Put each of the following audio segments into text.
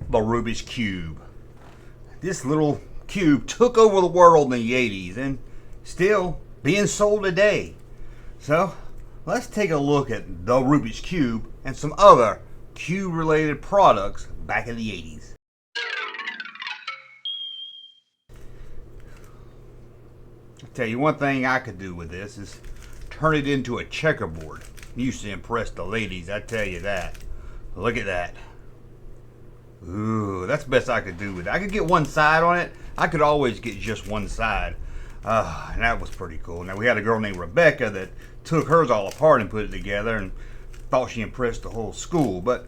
the Rubik's Cube. This little cube took over the world in the 80s and still being sold today. So let's take a look at the Rubik's Cube and some other cube related products back in the 80s. I'll tell you one thing I could do with this is turn it into a checkerboard. Used to impress the ladies, I tell you that. Look at that. Ooh, that's the best I could do with it. I could get one side on it. I could always get just one side. And that was pretty cool. Now, we had a girl named Rebecca that took hers all apart and put it together and thought she impressed the whole school. But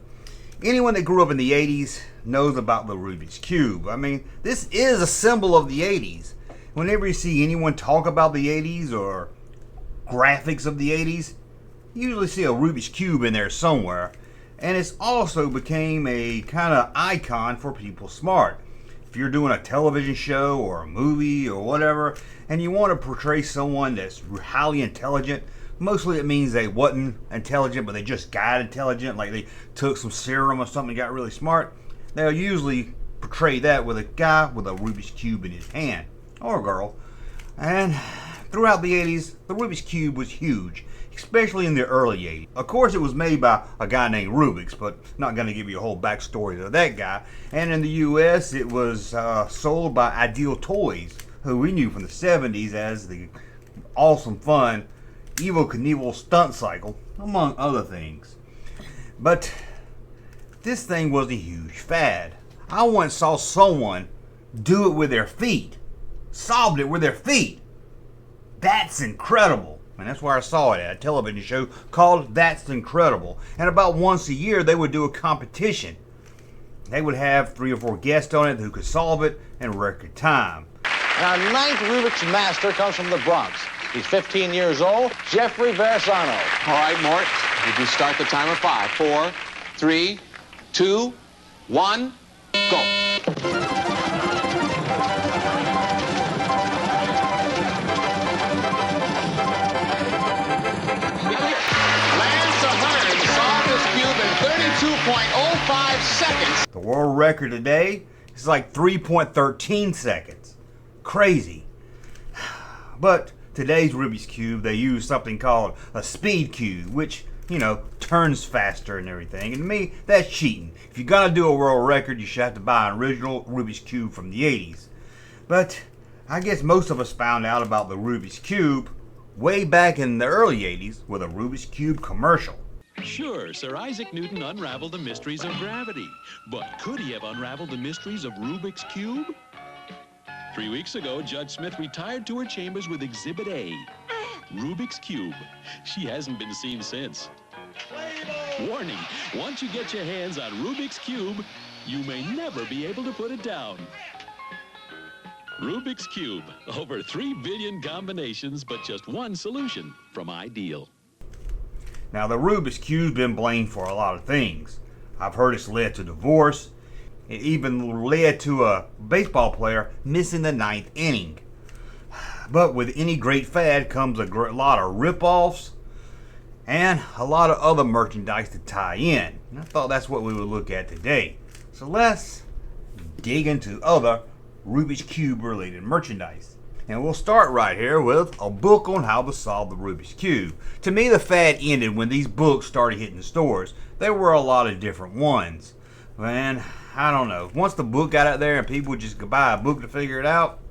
anyone that grew up in the 80s knows about the Rubik's Cube. I mean, this is a symbol of the 80s. Whenever you see anyone talk about the 80s or graphics of the 80s, you usually see a Rubik's Cube in there somewhere. And it's also became a kind of icon for people smart. If you're doing a television show or a movie or whatever, and you want to portray someone that's highly intelligent, mostly it means they wasn't intelligent, but they just got intelligent, like they took some serum or something and got really smart, they'll usually portray that with a guy with a Rubik's Cube in his hand, or a girl. And throughout the 80s, the Rubik's Cube was huge, especially in the early 80s. Of course, it was made by a guy named Rubik's, but not going to give you a whole backstory of that guy. And in the U.S., it was sold by Ideal Toys, who we knew from the 70s as the awesome, fun, Evel Knievel stunt cycle, among other things. But this thing was a huge fad. I once saw someone do it with their feet, solved it with their feet. That's incredible. And that's where I saw it at a television show called That's Incredible. And about once a year, they would do a competition. They would have 3 or 4 guests on it who could solve it in record time. And our 9th Rubik's master comes from the Bronx. He's 15 years old, Jeffrey Versano. All right, Mort, would you start the timer? 5, 4, 3, 2, 1, go. Seconds. The world record today is like 3.13 seconds. Crazy. But today's Rubik's Cube, they use something called a speed cube, which, turns faster and everything. And to me, that's cheating. If you're going to do a world record, you should have to buy an original Rubik's Cube from the 80s. But I guess most of us found out about the Rubik's Cube way back in the early 80s with a Rubik's Cube commercial. Sure, Sir Isaac Newton unraveled the mysteries of gravity, but could he have unraveled the mysteries of Rubik's Cube? 3 weeks ago, Judge Smith retired to her chambers with Exhibit A, Rubik's Cube. She hasn't been seen since. Warning, once you get your hands on Rubik's Cube, you may never be able to put it down. Rubik's Cube, over 3 billion combinations, but just one solution from Ideal. Now, the Rubik's Cube's been blamed for a lot of things. I've heard it's led to divorce. It even led to a baseball player missing the 9th inning. But with any great fad comes a lot of rip-offs and a lot of other merchandise to tie in. And I thought that's what we would look at today. So let's dig into other Rubik's Cube related merchandise. And we'll start right here with a book on how to solve the Rubik's Cube. To me, the fad ended when these books started hitting stores. There were a lot of different ones. Man, I don't know. Once the book got out there and people would just go buy a book to figure it out,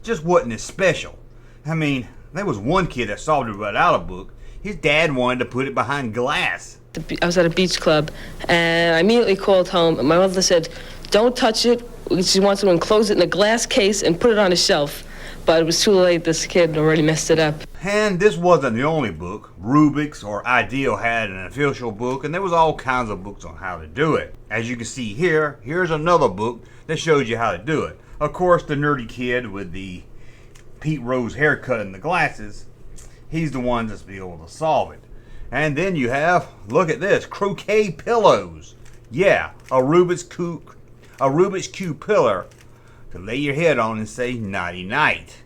just wasn't as special. I mean, there was one kid that solved it without a book. His dad wanted to put it behind glass. I was at a beach club, and I immediately called home, and my mother said, "Don't touch it." She wants to enclose it in a glass case and put it on a shelf. But it was too late. This kid already messed it up. And this wasn't the only book. Rubik's or Ideal had an official book, and there was all kinds of books on how to do it. As you can see here, here's another book that shows you how to do it. Of course, the nerdy kid with the Pete Rose haircut and the glasses, he's the one that's be able to solve it. And then you have, look at this, croquet pillows. Yeah, a Rubik's Cube pillar to lay your head on and say nighty night.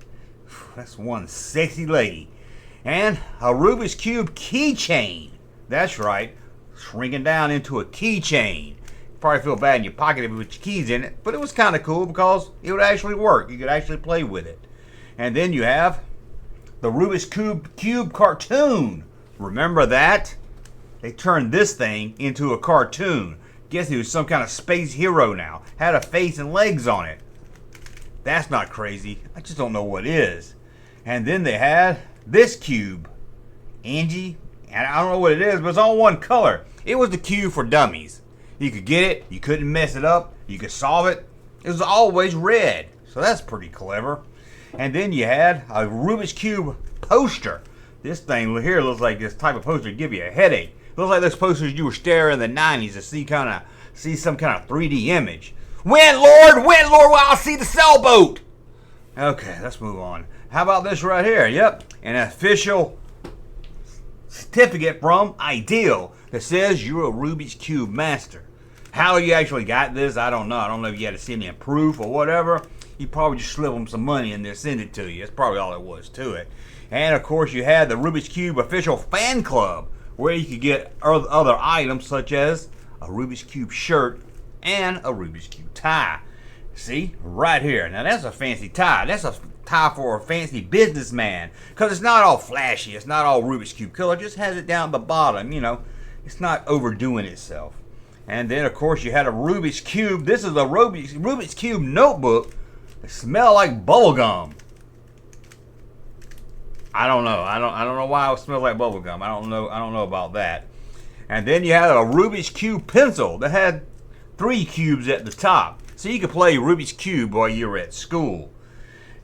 That's one sexy lady. And a Rubik's Cube keychain. That's right, shrinking down into a keychain. probably feel bad in your pocket if you put your keys in it, but it was kind of cool because it would actually work. You could actually play with it. And then you have the Rubik's Cube cartoon. Remember that? They turned this thing into a cartoon. Guess he was some kind of space hero now. Had a face and legs on it. That's not crazy. I just don't know what is. And then they had this cube. Angie, and I don't know what it is, but it's all one color. It was the cube for dummies. You could get it. You couldn't mess it up. You could solve it. It was always red. So that's pretty clever. And then you had a Rubik's Cube poster. This thing here looks like this type of poster to give you a headache. Looks like those posters you were staring in the 90s to see some kind of 3D image. Win, Lord, while I see the sailboat. Okay, let's move on. How about this right here? Yep, an official certificate from Ideal that says you're a Rubik's Cube master. How you actually got this, I don't know. I don't know if you had to send me a proof or whatever. You probably just slip them some money and they'll send it to you. That's probably all it was to it. And of course you had the Rubik's Cube official fan club where you could get other items such as a Rubik's Cube shirt and a Rubik's Cube tie. See, right here. Now that's a fancy tie. That's a tie for a fancy businessman because it's not all flashy. It's not all Rubik's Cube color. It just has it down at the bottom, you know. It's not overdoing itself. And then of course you had a Rubik's Cube. This is a Rubik's Cube notebook. It smells like bubble gum. I don't know. I don't know why it smells like bubble gum. I don't know about that. And then you had a Rubik's Cube pencil that had 3 cubes at the top. So you could play Rubik's Cube while you were at school.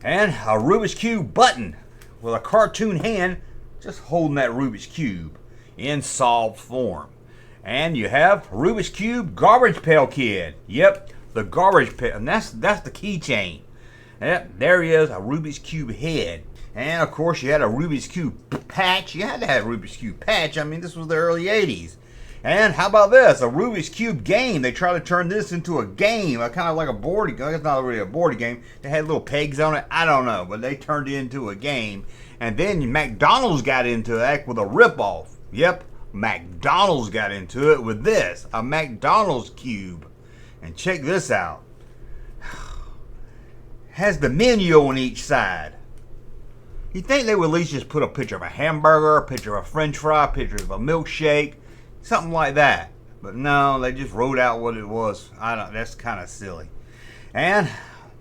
And a Rubik's Cube button with a cartoon hand just holding that Rubik's Cube in solved form. And you have Rubik's Cube Garbage Pail Kid. Yep, the garbage pail. And that's the keychain. Yep, there he is, a Rubik's Cube head. And of course you had a Rubik's Cube patch. You had to have a Rubik's Cube patch. I mean, this was the early 80s. And how about this? A Rubik's Cube game. They tried to turn this into a game, kind of like a board game. It's not really a board game. They had little pegs on it. I don't know, but they turned it into a game. And then McDonald's got into it with a ripoff. Yep, McDonald's got into it with this, a McDonald's Cube. And check this out. Has the menu on each side. You'd think they would at least just put a picture of a hamburger, a picture of a french fry, a picture of a milkshake, something like that. But no, they just wrote out what it was. That's kind of silly. And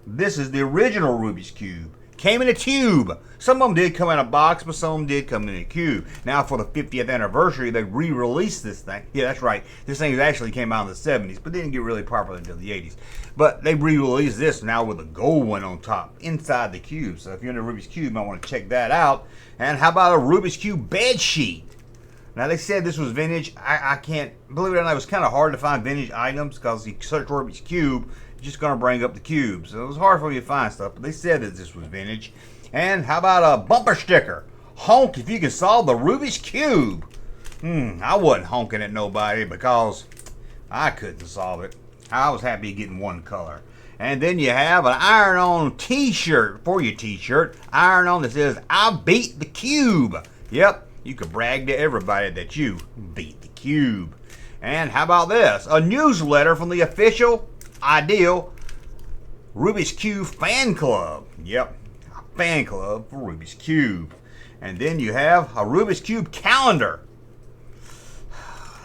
this is the original Rubik's Cube. Came in a tube. Some of them did come in a box, but some of them did come in a cube. Now for the 50th anniversary, they re-released this thing. Yeah, that's right. This thing actually came out in the 70s, but didn't get really popular until the 80s. But they re-released this now with a gold one on top inside the cube. So if you're into Rubik's Cube, you might want to check that out. And how about a Rubik's Cube bed sheet? Now they said this was vintage. I can't believe it or not. It was kind of hard to find vintage items because you search Rubik's Cube, it's just going to bring up the cubes. So it was hard for you to find stuff, but they said that this was vintage. And how about a bumper sticker? Honk if you can solve the Rubik's Cube. I wasn't honking at nobody because I couldn't solve it. I was happy getting one color. And then you have an iron-on t-shirt for your t-shirt. Iron-on that says, I beat the cube. Yep, you could brag to everybody that you beat the cube. And how about this? A newsletter from the official Ideal Rubik's Cube fan club. Yep, a fan club for Rubik's Cube. And then you have a Rubik's Cube calendar.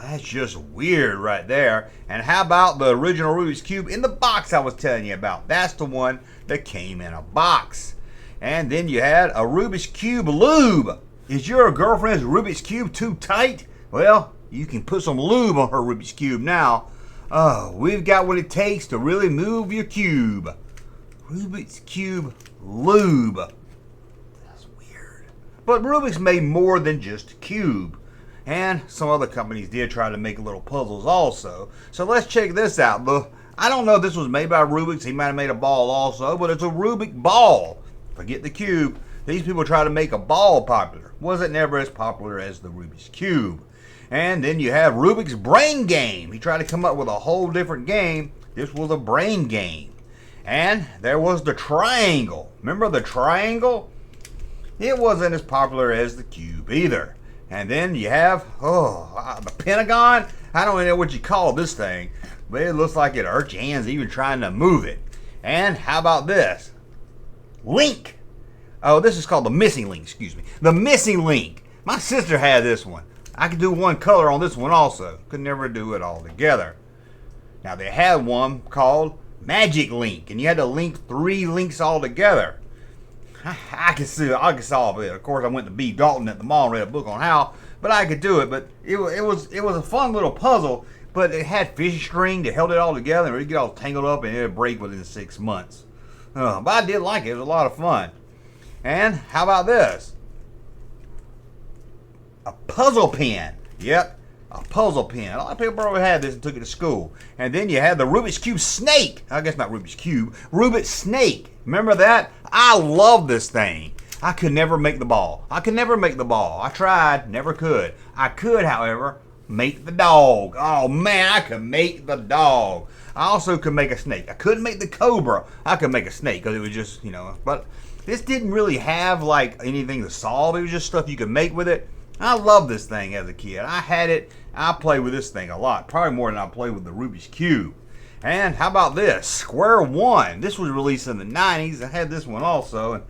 That's just weird right there. And how about the original Rubik's Cube in the box I was telling you about? That's the one that came in a box. And then you had a Rubik's Cube lube. Is your girlfriend's Rubik's Cube too tight? Well, you can put some lube on her Rubik's Cube now. Oh, we've got what it takes to really move your cube. Rubik's Cube lube. That's weird. But Rubik's made more than just a cube. And some other companies did try to make little puzzles also. So let's check this out. I don't know if this was made by Rubik's. He might have made a ball also, but it's a Rubik ball. Forget the cube. These people try to make a ball popular. Wasn't never as popular as the Rubik's Cube. And then you have Rubik's brain game. He tried to come up with a whole different game. This was a brain game. And there was the triangle. Remember the triangle? It wasn't as popular as the cube either. And then you have, the Pentagon. I don't even know what you call this thing. but it looks like it hurt your hands even trying to move it. And how about this? Link. Oh, this is called the missing link, excuse me. The missing link. My sister had this one. I could do one color on this one also. Could never do it all together. Now they had one called Magic Link, and you had to link 3 links all together. I could solve it. Of course, I went to B. Dalton at the mall and read a book on how, but I could do it. But it was a fun little puzzle. But it had fishing string that held it all together, and it would get all tangled up, and it would break within 6 months. But I did like it. It was a lot of fun. And how about this? A puzzle pen. Yep, a puzzle pen. A lot of people probably had this and took it to school. And then you had the Rubik's Cube Snake. I guess not Rubik's Cube. Rubik's Snake. Remember that? I love this thing. I could never make the ball. I tried, never could. I could, however, make the dog. Oh man, I could make the dog. I also could make a snake. I couldn't make the cobra. I could make a snake because it was just, but this didn't really have like anything to solve. It was just stuff you could make with it. I loved this thing as a kid. I had it. I played with this thing a lot, probably more than I played with the Rubik's Cube. And how about this? Square One. This was released in the 90s. I had this one also, and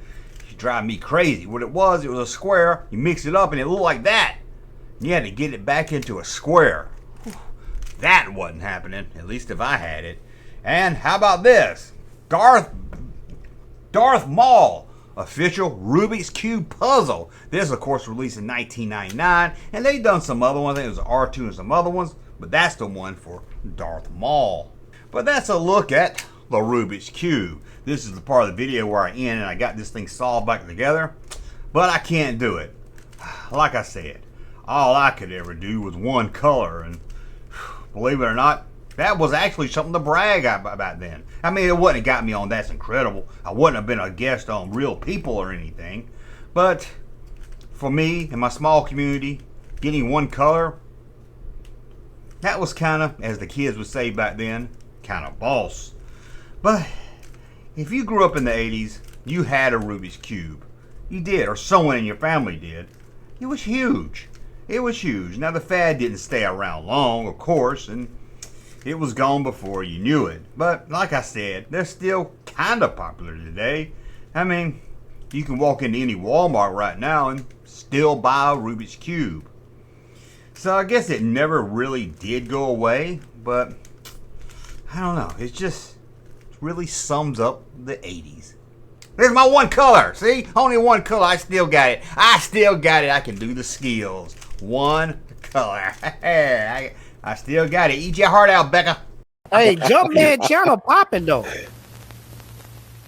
it drive me crazy. What it was a square. You mix it up, and it looked like that. You had to get it back into a square. That wasn't happening, at least if I had it. And how about this? Darth Maul official Rubik's Cube puzzle. This, of course, released in 1999, and they've done some other ones. I think it was R2 and some other ones, but that's the one for Darth Maul. But that's a look at the Rubik's Cube. This is the part of the video where I end and I got this thing solved back together, but I can't do it. Like I said, all I could ever do was one color, and believe it or not, that was actually something to brag about then. I mean, it wouldn't have got me on That's Incredible. I wouldn't have been a guest on Real People or anything. But for me, in my small community, getting one color, that was kind of, as the kids would say back then, kind of boss. But if you grew up in the 80s, you had a Rubik's Cube. You did, or someone in your family did. It was huge. It was huge. Now, the fad didn't stay around long, of course, and it was gone before you knew it. But like I said, they're still kind of popular today. I mean, you can walk into any Walmart right now and still buy a Rubik's Cube. So I guess it never really did go away, but I don't know. It just really sums up the 80s. There's my one color. See? Only one color. I still got it. I can do the skills. One color. I still got it. Eat your heart out, Becca. Hey, Junkman channel popping though.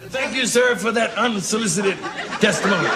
Thank you, sir, for that unsolicited testimony.